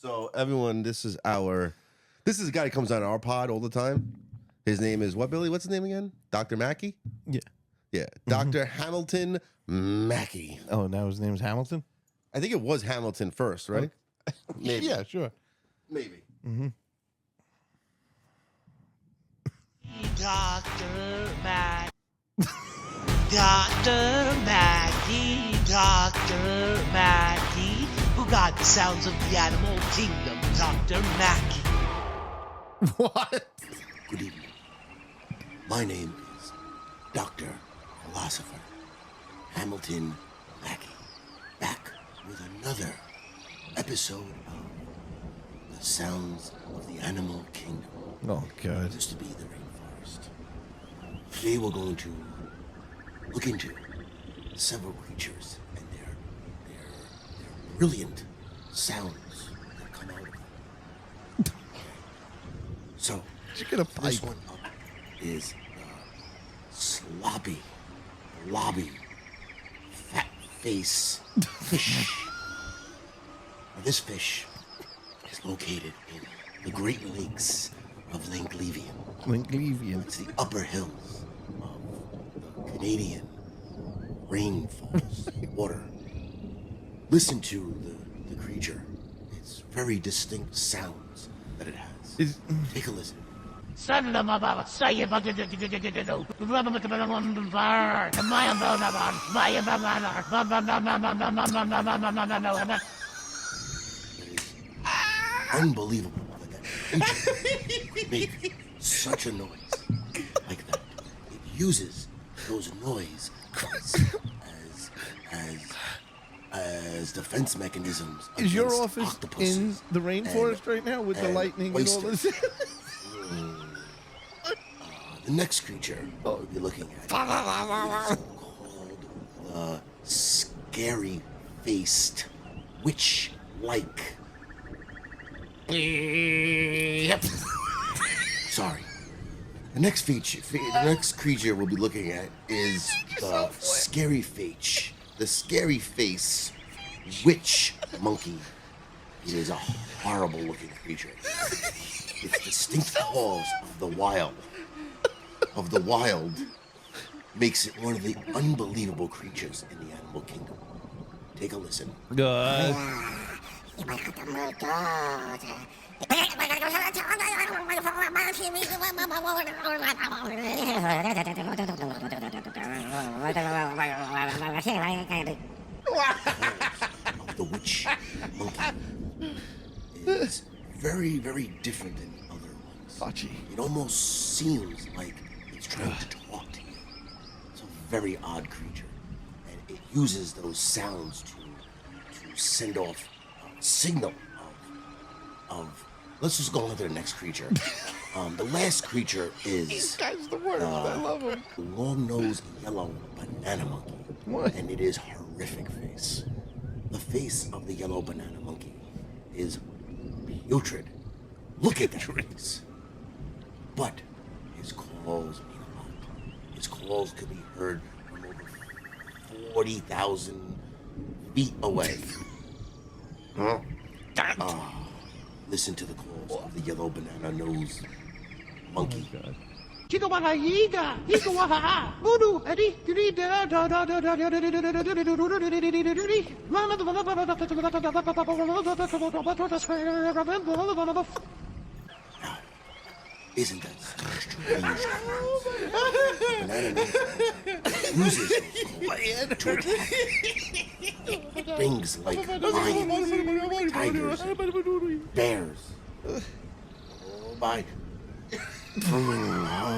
So everyone, this is a guy who comes on our pod all the time. His name is what, Billy? What's his name again? Dr. Mackey? Yeah. Yeah. Dr. Hamilton Mackey. Oh, now his name's Hamilton? I think it was Hamilton first, right? Maybe. Yeah, sure. Maybe. Dr. Mack. Dr. Mackey, Dr. Mackey, who got the sounds of the animal kingdom, Dr. Mackey. What? Good evening. My name is Dr. Philosopher Hamilton Mackey, back with another episode of The Sounds of the Animal Kingdom. Oh, God. Used to be the rainforest. Today we're going to look into several creatures and their brilliant sounds that come out of them. So, Did you get a this pipe? one up is sloppy, blobby, fat face fish. Now, this fish is located in the Great Lakes of Langlevian. Langlevian. It's the upper hills of the Canadian rainfalls water. Listen to the creature. It's very distinct sounds that it has. Take a listen. Unbelievable that creature can make such a noise like that. It uses those noise as defense mechanisms. Is your against office octopuses in the rainforest right now with the and lightning and all this? The next creature we'll be looking at is called the scary-faced witch-like. Sorry. The next creature we'll be looking at is the scary face. The scary face witch monkey. It is a horrible looking creature. Its distinct calls of the wild makes it one of the unbelievable creatures in the animal kingdom. Take a listen. God. Of the witch monkey is very, very different than the other ones. Fachi. It almost seems like it's trying to talk to you. It's a very odd creature, and it uses those sounds to send off a signal of. Let's just go on to the next creature. The last creature is This guy's the worst. I love him. the long-nosed yellow banana monkey. What? And it is horrific face. The face of the yellow banana monkey is putrid. Look at that face. But his calls mean a lot. His calls could be heard from over 40,000 feet away. Listen to the calls of the yellow banana nose monkey. Isn't that strange? The banana nose uses those calls to attack things like lions, tigers, bears. Oh my.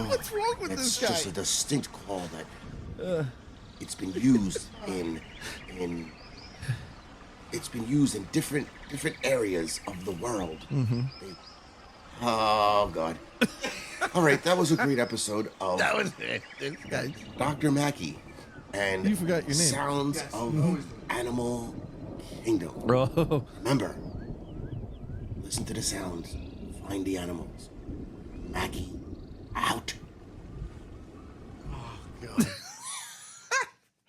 What's wrong with That's this guy? just a distinct call that it's been used in different areas of the world. Oh God. All right, that was a great episode of That was it. This guy. Dr. Mackey and You forgot your name. Sounds of Animal Kingdom. Bro. Remember, listen to the sounds, find the animals. Mackey, out.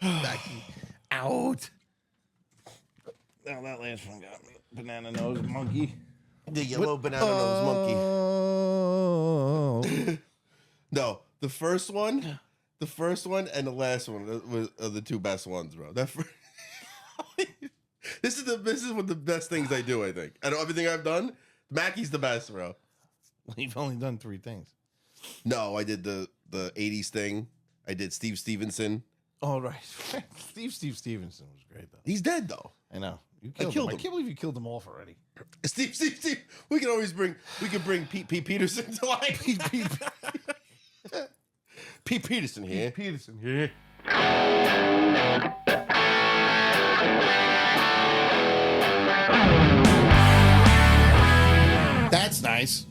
Mackey. Out. Now that last one got me. banana nose monkey. The yellow banana nose monkey. No, the first one, and the last one are the two best ones, bro. This is one of the best things I do. I think out of everything I've done, Mackey's the best, bro. You've only done 3 things. No, I did the '80s thing. I did Steve Stevenson. Oh, right. Steve Stevenson was great, though. He's dead though. I know. You killed him. him. I can't believe you killed them off already. Steve. We can bring Pete Peterson to life. Pete Peterson here. Peterson here. That's nice.